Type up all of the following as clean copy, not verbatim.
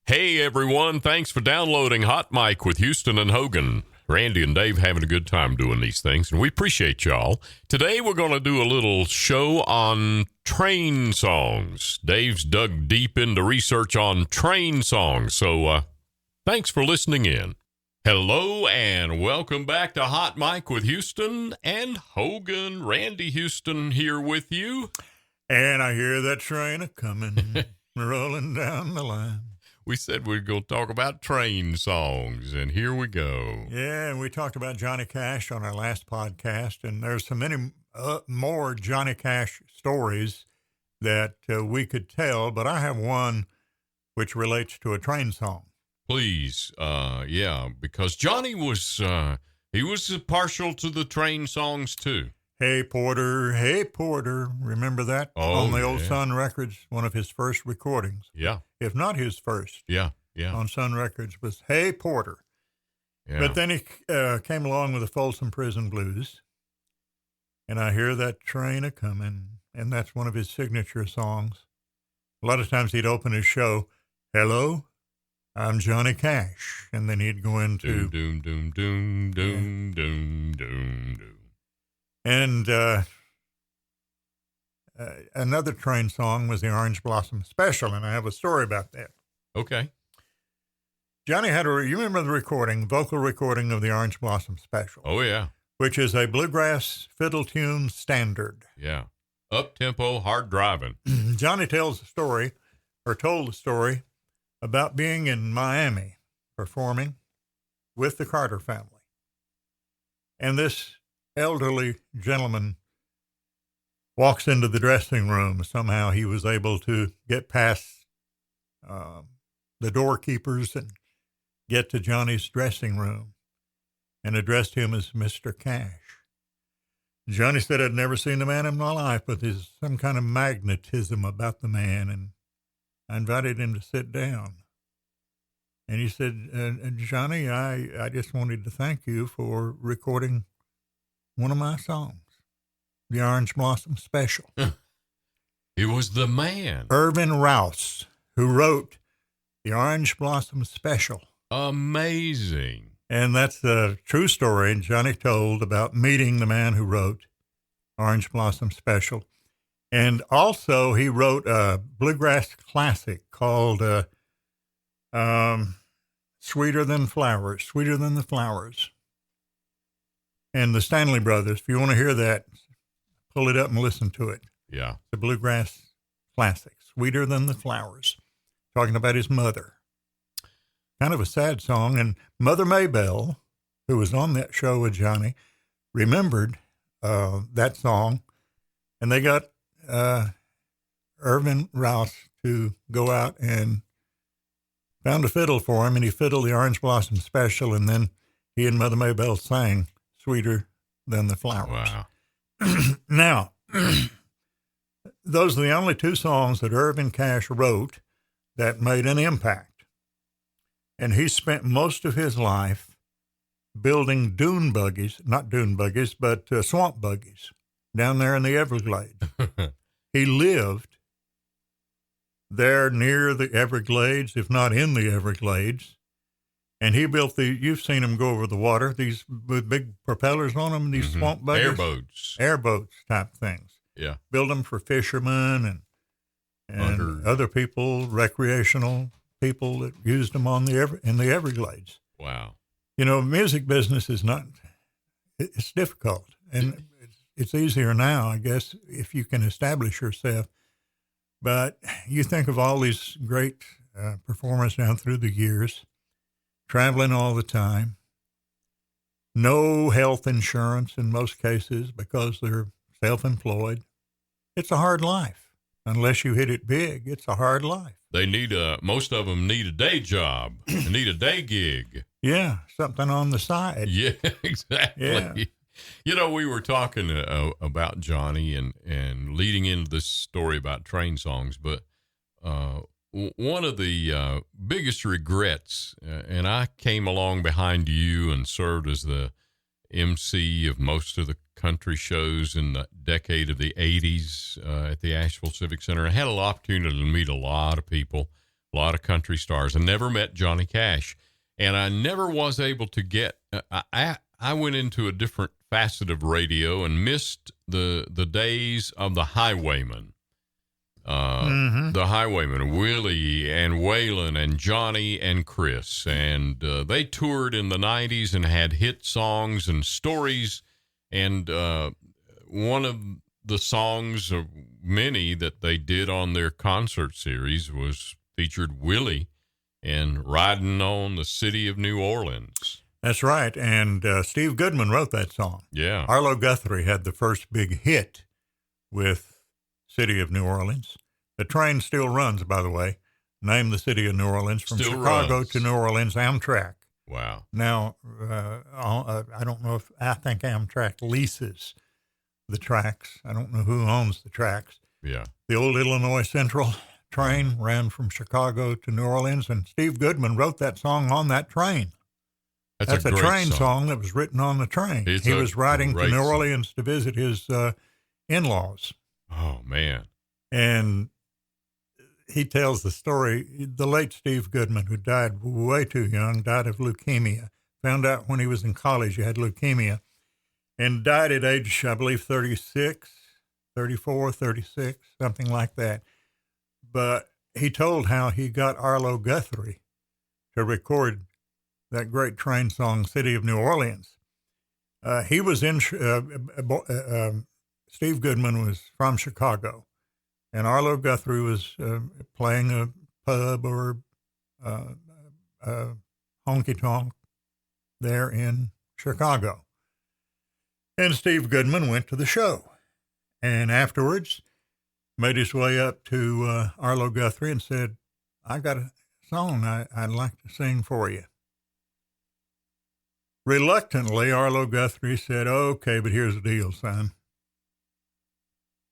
Hey everyone, thanks for downloading Hot Mic with Houston and Hogan. Randy and Dave having a good time doing these things, and we appreciate y'all. Today we're going to do a little show on train songs. Dave's dug deep into research on train songs, so thanks for listening in. Hello and welcome back to Hot Mic with Houston and Hogan. Randy Houston here with you. And I hear that train a-coming, rolling down the line. We said we'd go talk about train songs, and here we go. Yeah, and we talked about Johnny Cash on our last podcast, and there's so many more Johnny Cash stories that we could tell, but I have one which relates to a train song. Please, because Johnny was, he was partial to the train songs, too. Hey, Porter, remember that? On the old Sun Records, one of his first recordings. Yeah. If not his first. Yeah. On Sun Records was Hey, Porter. Yeah. But then he came along with the Folsom Prison Blues, and I hear that train a-coming, and that's one of his signature songs. A lot of times he'd open his show, hello, I'm Johnny Cash, and then he'd go into... Doom, doom, doom, doom, doom, doom, doom. And another train song was the Orange Blossom Special, and I have a story about that. Okay. Johnny had you remember the vocal recording of the Orange Blossom Special? Oh, yeah. Which is a bluegrass fiddle tune standard. Yeah. Up-tempo, hard driving. Johnny told the story about being in Miami performing with the Carter family. And this elderly gentleman walks into the dressing room. Somehow he was able to get past the doorkeepers and get to Johnny's dressing room and addressed him as Mr. Cash. Johnny said, I'd never seen the man in my life, but there's some kind of magnetism about the man, and I invited him to sit down. And he said, Johnny, I just wanted to thank you for recording one of my songs, the Orange Blossom Special. It was the man. Irvin Rouse, who wrote the Orange Blossom Special. Amazing. And that's a true story Johnny told about meeting the man who wrote Orange Blossom Special. And also he wrote a bluegrass classic called Sweeter Than the Flowers. And the Stanley Brothers, if you want to hear that, pull it up and listen to it. Yeah. The bluegrass classic, Sweeter Than the Flowers, talking about his mother. Kind of a sad song. And Mother Maybelle, who was on that show with Johnny, remembered that song. And they got Irvin Rouse to go out and found a fiddle for him, and he fiddled the Orange Blossom Special, and then he and Mother Maybelle sang Sweeter Than the Flowers. Wow. Now, those are the only two songs that Irvin Cash wrote that made an impact. And he spent most of his life building swamp buggies down there in the Everglades. He lived there near the Everglades, if not in the Everglades. And he built you've seen them go over the water, these with big propellers on them, these swamp buggies. Airboats type things. Yeah. Build them for fishermen and other people, recreational people that used them in the Everglades. Wow. You know, music business is it's difficult. And it's easier now, I guess, if you can establish yourself. But you think of all these great performers down through the years, traveling all the time, no health insurance in most cases because they're self-employed. It's a hard life. Unless you hit it big, it's a hard life. They most of them need a day job, need a day gig. Yeah, something on the side. Yeah, exactly. Yeah. You know, we were talking about Johnny and leading into this story about train songs, but one of the biggest regrets, and I came along behind you and served as the MC of most of the country shows in the decade of the 80s at the Asheville Civic Center. I had an opportunity to meet a lot of people, a a lot of country stars. I never met Johnny Cash, and I never was able to get. I went into a different facet of radio and missed the days of the Highwaymen. The Highwaymen, Willie and Waylon and Johnny and Chris, and they toured in the 90s and had hit songs and stories. And one of the songs of many that they did on their concert series was featured Willie and Riding on the City of New Orleans. That's right. And Steve Goodman wrote that song. Yeah. Arlo Guthrie had the first big hit with City of New Orleans. The train still runs, by the way. Named the City of New Orleans from Still Chicago runs. to New Orleans, Amtrak. Wow. Now, I don't know if I think Amtrak leases the tracks. I don't know who owns the tracks. Yeah. The old Illinois Central train ran from Chicago to New Orleans, and Steve Goodman wrote that song on that train. That's a great train song that was written on the train. He was riding to New Orleans to visit his in-laws. Oh, man. And he tells the story. The late Steve Goodman, who died way too young, died of leukemia. Found out when he was in college he had leukemia. And died at age, I believe, 36, 34, 36, something like that. But he told how he got Arlo Guthrie to record that great train song, City of New Orleans. He was in, Steve Goodman was from Chicago, and Arlo Guthrie was playing a pub or honky-tonk there in Chicago. And Steve Goodman went to the show, and afterwards made his way up to Arlo Guthrie and said, I got a song I'd like to sing for you. Reluctantly, Arlo Guthrie said, okay, but here's the deal, son.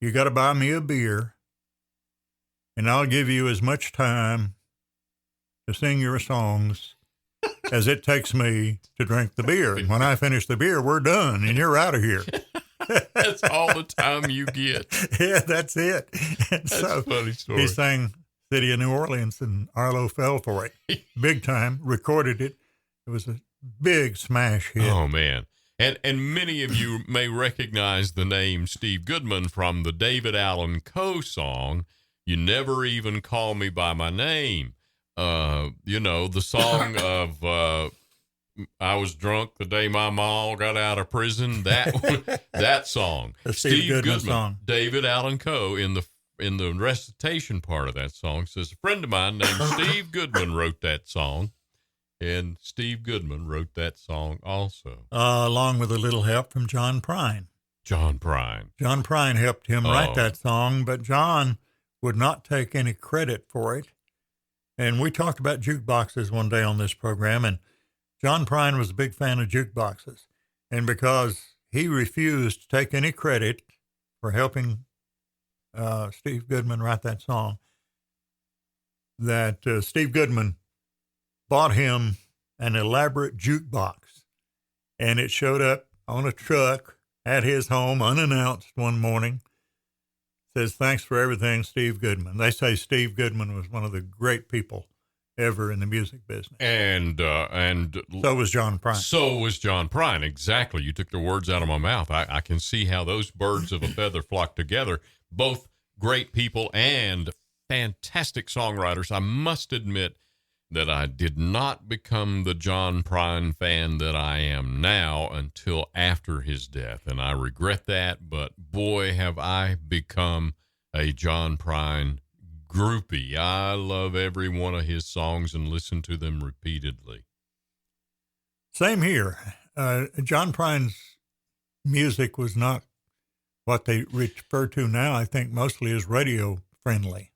You got to buy me a beer, and I'll give you as much time to sing your songs as it takes me to drink the beer. And when I finish the beer, we're done, and you're out of here. That's all the time you get. Yeah, that's it. And That's so a funny story. he sang City of New Orleans, and Arlo fell for it. Big time, recorded it. It was a big smash hit. Oh, man. And many of you may recognize the name Steve Goodman from the David Allan Coe song, You Never Even Call Me By My Name. The song of I Was Drunk the Day My Ma Got Out of Prison. That song. The Steve Goodman song. David Allan Coe in the recitation part of that song says, a friend of mine named Steve Goodman wrote that song. And Steve Goodman wrote that song also. Along with a little help from John Prine. John Prine. John Prine helped him write that song, but John would not take any credit for it. And we talked about jukeboxes one day on this program, and John Prine was a big fan of jukeboxes. And because he refused to take any credit for helping Steve Goodman write that song, that Steve Goodman bought him an elaborate jukebox, and it showed up on a truck at his home unannounced one morning. Says, thanks for everything, Steve Goodman. They say Steve Goodman was one of the great people ever in the music business. And so was John Prine. So was John Prine. Exactly. You took the words out of my mouth. I can see how those birds of a feather flock together. Both great people and fantastic songwriters. I must admit that I did not become the John Prine fan that I am now until after his death. And I regret that, but boy, have I become a John Prine groupie. I love every one of his songs and listen to them repeatedly. Same here. John Prine's music was not what they refer to now, I think, mostly as radio friendly.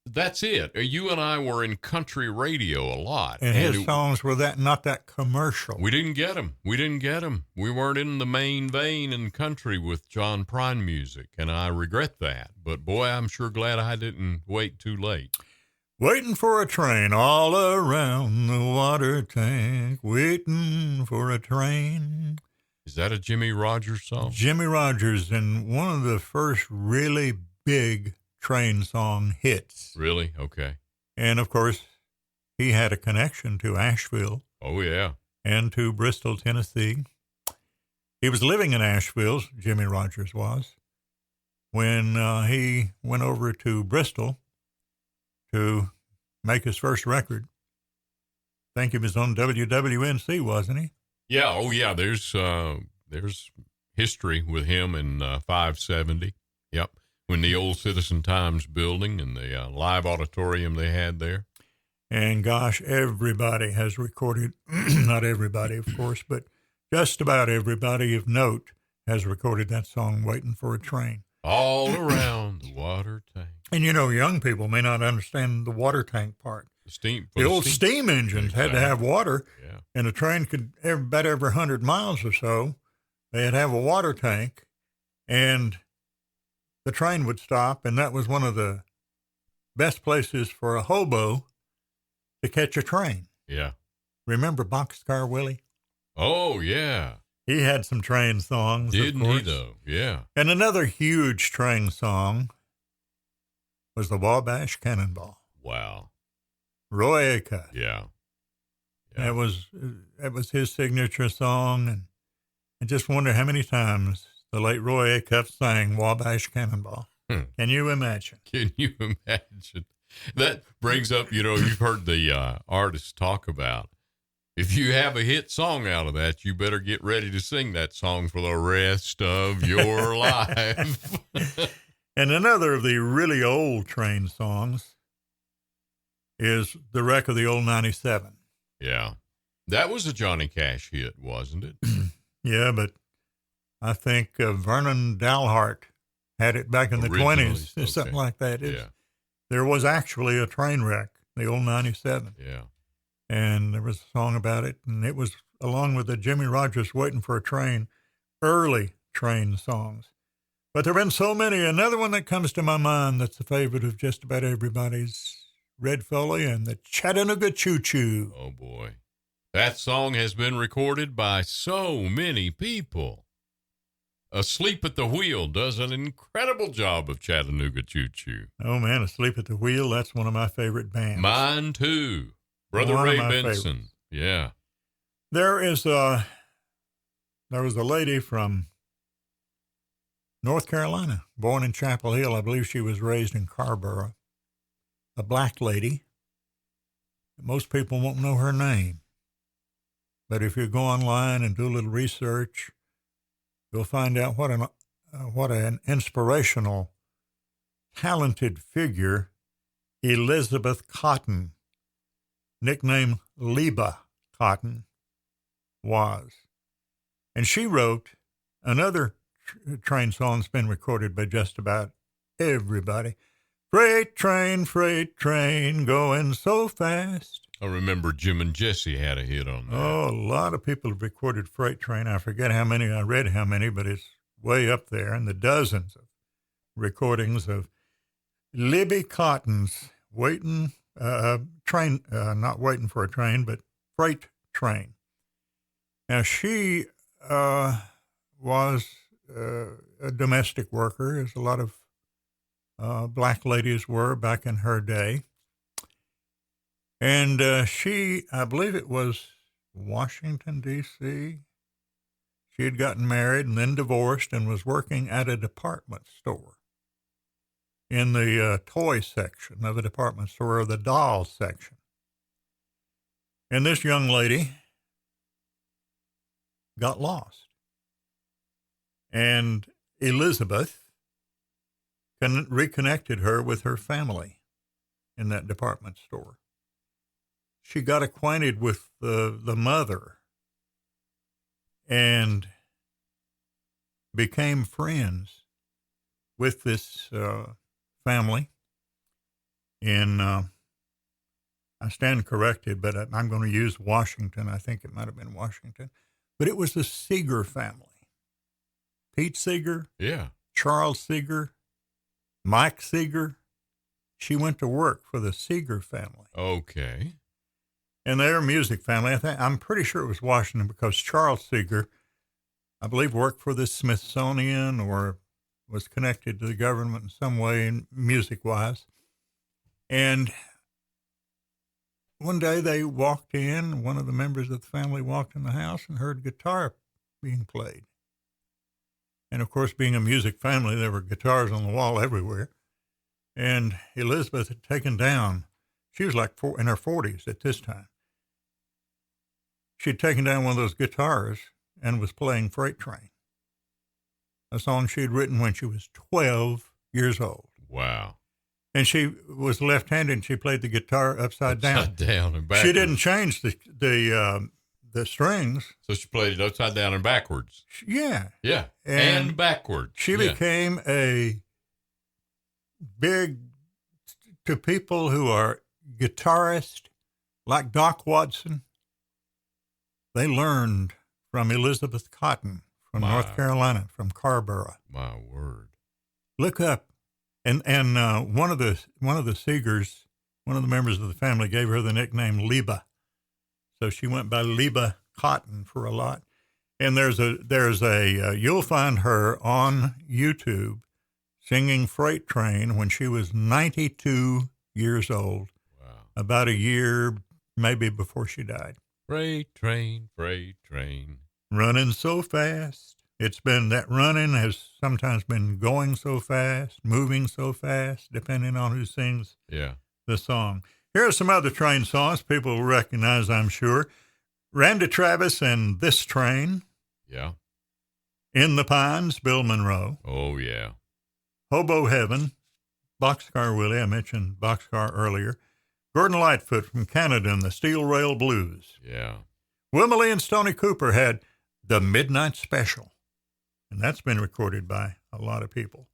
That's it. You and I were in country radio a lot. And his songs were not that commercial. We didn't get them. We weren't in the main vein in country with John Prine music, and I regret that. But, boy, I'm sure glad I didn't wait too late. Waiting for a train all around the water tank, waiting for a train. Is that a Jimmy Rogers song? Jimmy Rogers, and one of the first really big train song hits. Really? Okay. And, of course, he had a connection to Asheville. Oh, yeah. And to Bristol, Tennessee. He was living in Asheville, Jimmy Rogers was, when he went over to Bristol to make his first record. I think he was on WWNC, wasn't he? Yeah. Oh, yeah. There's history with him in 570. Yep. When the old Citizen Times building and the live auditorium they had there. And gosh, everybody has recorded, not everybody, of course, but just about everybody of note has recorded that song, Waiting for a Train. All around the water tank. And, you know, young people may not understand the water tank part. The old steam engines had to have water, yeah. And a train could, about every 100 miles or so, they'd have a water tank, and the train would stop, and that was one of the best places for a hobo to catch a train. Yeah. Remember Boxcar Willie? Oh, yeah. He had some train songs. Didn't he, though? Yeah. And another huge train song was the Wabash Cannonball. Wow. Roy Acuff. Yeah. That was his signature song, and I just wonder how many times the late Roy Acuff sang Wabash Cannonball. Can you imagine? Can you imagine? That brings up, you've heard the artists talk about, if you have a hit song out of that, you better get ready to sing that song for the rest of your life. And another of the really old train songs is The Wreck of the Old 97. Yeah. That was a Johnny Cash hit, wasn't it? Yeah, but I think Vernon Dalhart had it back in the 20s, or something like that. There was actually a train wreck, the old 97. Yeah. And there was a song about it, and it was along with the Jimmy Rogers Waiting for a Train, early train songs. But there have been so many. Another one that comes to my mind that's a favorite of just about everybody's Red Foley and the Chattanooga Choo Choo. Oh, boy. That song has been recorded by so many people. Asleep at the Wheel does an incredible job of Chattanooga Choo Choo. Oh, man, Asleep at the Wheel, that's one of my favorite bands. Mine, too. Brother Ray Benson. Favorites. Yeah. There was a lady from North Carolina, born in Chapel Hill. I believe she was raised in Carborough. A black lady. Most people won't know her name. But if you go online and do a little research, you'll find out what an inspirational, talented figure Elizabeth Cotton, nicknamed Leba Cotton, was. And she wrote another train song that's been recorded by just about everybody. Freight train, going so fast. I remember Jim and Jesse had a hit on that. Oh, a lot of people have recorded Freight Train. I forget how many, I read how many, but it's way up there in the dozens of recordings of Libby Cotton's train, not Waiting for a Train, but Freight Train. Now, she was a domestic worker, as a lot of black ladies were back in her day. And she, I believe it was Washington, D.C., she had gotten married and then divorced and was working at a department store in the toy section of a department store, or the doll section. And this young lady got lost. And Elizabeth reconnected her with her family in that department store. She got acquainted with the mother and became friends with this family in, I stand corrected, but I'm going to use Washington. I think it might have been Washington. But it was the Seeger family. Pete Seeger. Yeah. Charles Seeger. Mike Seeger. She went to work for the Seeger family. Okay. And their music family, I'm pretty sure it was Washington, because Charles Seeger, I believe, worked for the Smithsonian or was connected to the government in some way, music-wise. And one day they walked in, one of the members of the family walked in the house and heard guitar being played. And of course, being a music family, there were guitars on the wall everywhere. And Elizabeth had taken down, she was like in her 40s at this time. She'd taken down one of those guitars and was playing Freight Train, a song she'd written when she was 12 years old. Wow. And she was left-handed, and she played the guitar upside down. Upside down and backwards. She didn't change the strings. So she played it upside down and backwards. Yeah. Yeah. And backwards. She became a big, to people who are guitarists like Doc Watson, they learned from Elizabeth Cotton from North Carolina, from Carborough. My word. Look up. And one of the Seegers, one of the members of the family, gave her the nickname Liba. So she went by Liba Cotton for a lot. And there's a you'll find her on YouTube singing Freight Train when she was 92 years old. Wow. About a year maybe before she died. Freight train, freight train. Running so fast. It's been, that running has sometimes been going so fast, moving so fast, depending on who sings the song. Here are some other train songs people will recognize, I'm sure. Randy Travis and This Train. Yeah. In the Pines, Bill Monroe. Oh, yeah. Hobo Heaven, Boxcar Willie. I mentioned Boxcar earlier. Gordon Lightfoot from Canada and the Steel Rail Blues. Yeah. Wimley and Stoney Cooper had The Midnight Special. And that's been recorded by a lot of people.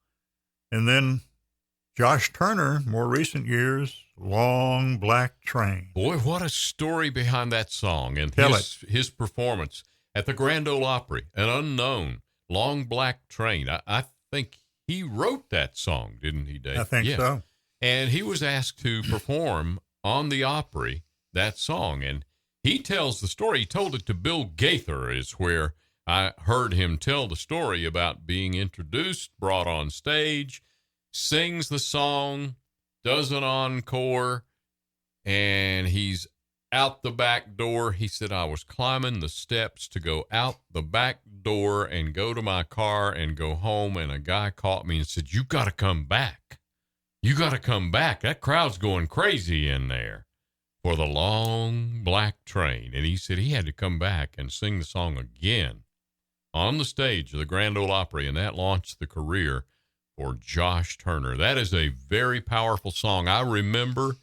And then Josh Turner, more recent years, Long Black Train. Boy, what a story behind that song and his performance at the Grand Ole Opry, an unknown Long Black Train. I think he wrote that song, didn't he, Dave? I think so. And he was asked to perform on the Opry that song. And he tells the story. He told it to Bill Gaither, is where I heard him tell the story about being introduced, brought on stage, sings the song, does an encore, and he's out the back door. He said, I was climbing the steps to go out the back door and go to my car and go home, and a guy caught me and said, you got to come back. You got to come back. That crowd's going crazy in there for the Long Black Train. And he said he had to come back and sing the song again on the stage of the Grand Ole Opry, and that launched the career for Josh Turner. That is a very powerful song. I remember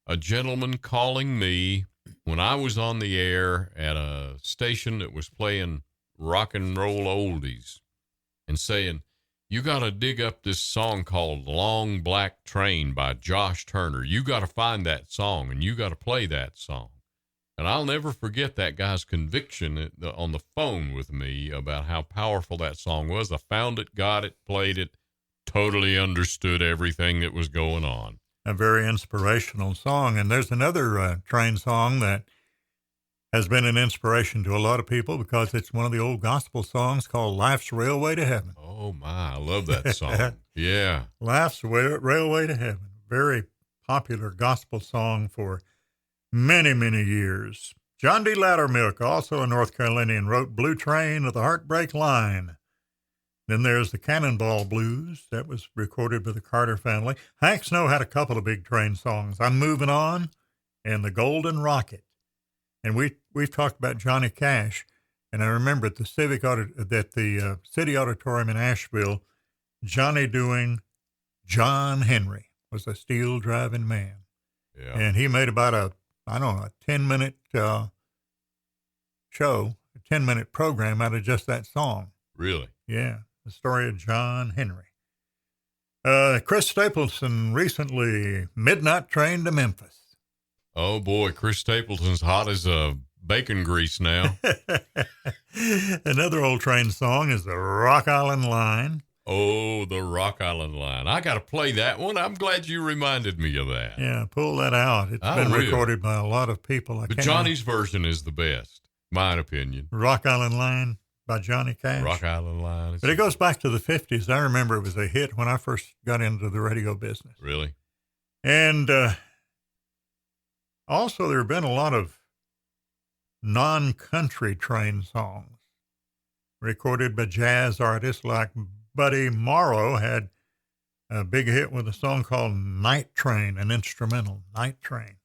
a gentleman calling me when I was on the air at a station that was playing rock and roll oldies and saying, you got to dig up this song called Long Black Train by Josh Turner. You got to find that song, and you got to play that song. And I'll never forget that guy's conviction on the phone with me about how powerful that song was. I found it, got it, played it, totally understood everything that was going on. A very inspirational song. And there's another train song that has been an inspiration to a lot of people because it's one of the old gospel songs called Life's Railway to Heaven. Oh, my. I love that song. Yeah. Life's Railway to Heaven. Very popular gospel song for many, many years. John D. Loudermilk, also a North Carolinian, wrote Blue Train of the Heartbreak Line. Then there's the Cannonball Blues. That was recorded by the Carter family. Hank Snow had a couple of big train songs, I'm Moving On and The Golden Rocket. And we've talked about Johnny Cash. And I remember at the City Auditorium in Asheville, Johnny doing John Henry was a steel driving man. Yeah. And he made about a 10-minute show, a 10-minute program out of just that song. Really? Yeah, the story of John Henry. Chris Stapleton recently, Midnight Train to Memphis. Oh, boy, Chris Stapleton's hot as a bacon grease now. Another old train song is the Rock Island Line. Oh, the Rock Island Line. I got to play that one. I'm glad you reminded me of that. Yeah, pull that out. It's been recorded by a lot of people. But Johnny's version is the best, my opinion. Rock Island Line by Johnny Cash. Rock Island Line. But it goes back to the 50s. I remember it was a hit when I first got into the radio business. Really? And Also, there have been a lot of non-country train songs recorded by jazz artists like Buddy Morrow had a big hit with a song called Night Train, an instrumental, Night Train.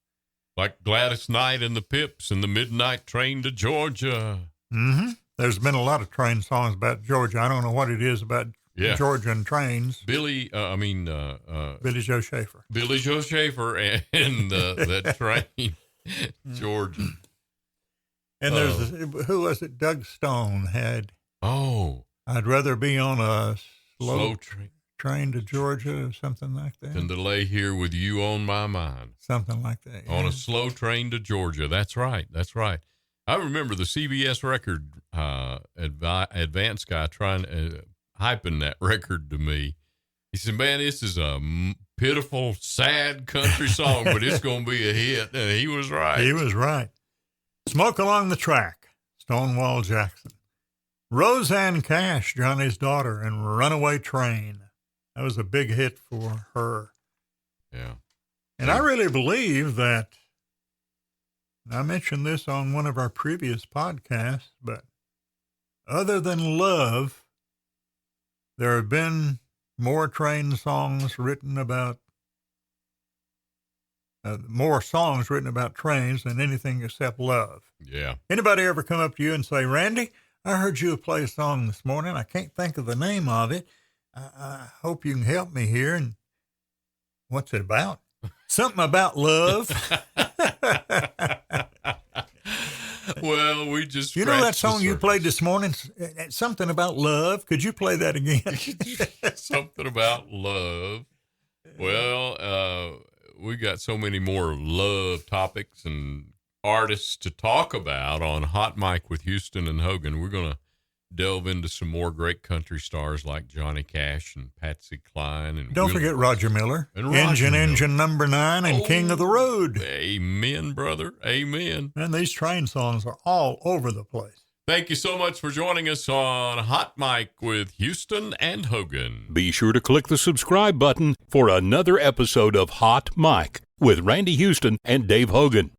Like Gladys Knight and the Pips and the Midnight Train to Georgia. Mm-hmm. There's been a lot of train songs about Georgia. I don't know what it is about Georgian trains. Billy Joe Schaefer. Billy Joe Schaefer and that train, Georgia. And there's, who was it? Doug Stone had, I'd rather be on a slow train to Georgia or something like that. Than to lay here with you on my mind. Something like that. On a slow train to Georgia. That's right. That's right. I remember the CBS record advance guy trying hyping that record to me. He said, "Man, this is a pitiful, sad country song, but it's going to be a hit." And he was right. He was right. Smoke Along the Track, Stonewall Jackson. Roseanne Cash, Johnny's daughter, and Runaway Train. That was a big hit for her. Yeah. And I really believe that, I mentioned this on one of our previous podcasts, but other than Love, there have been more train songs written about, more songs written about trains than anything except Love. Yeah. Anybody ever come up to you and say, "Randy, I heard you play a song this morning. I can't think of the name of it. I hope you can help me here." And what's it about? Something about love. Well, we just, you know that song you played this morning? Something about love. Could you play that again? Something about love. Well, we got so many more love topics and artists to talk about on Hot Mic with Houston and Hogan. We're going to delve into some more great country stars like Johnny Cash and Patsy Cline. And don't forget Roger Miller. And Engine number 9 and King of the Road. Amen, brother. Amen. And these train songs are all over the place. Thank you so much for joining us on Hot Mic with Houston and Hogan. Be sure to click the subscribe button for another episode of Hot Mic with Randy Houston and Dave Hogan.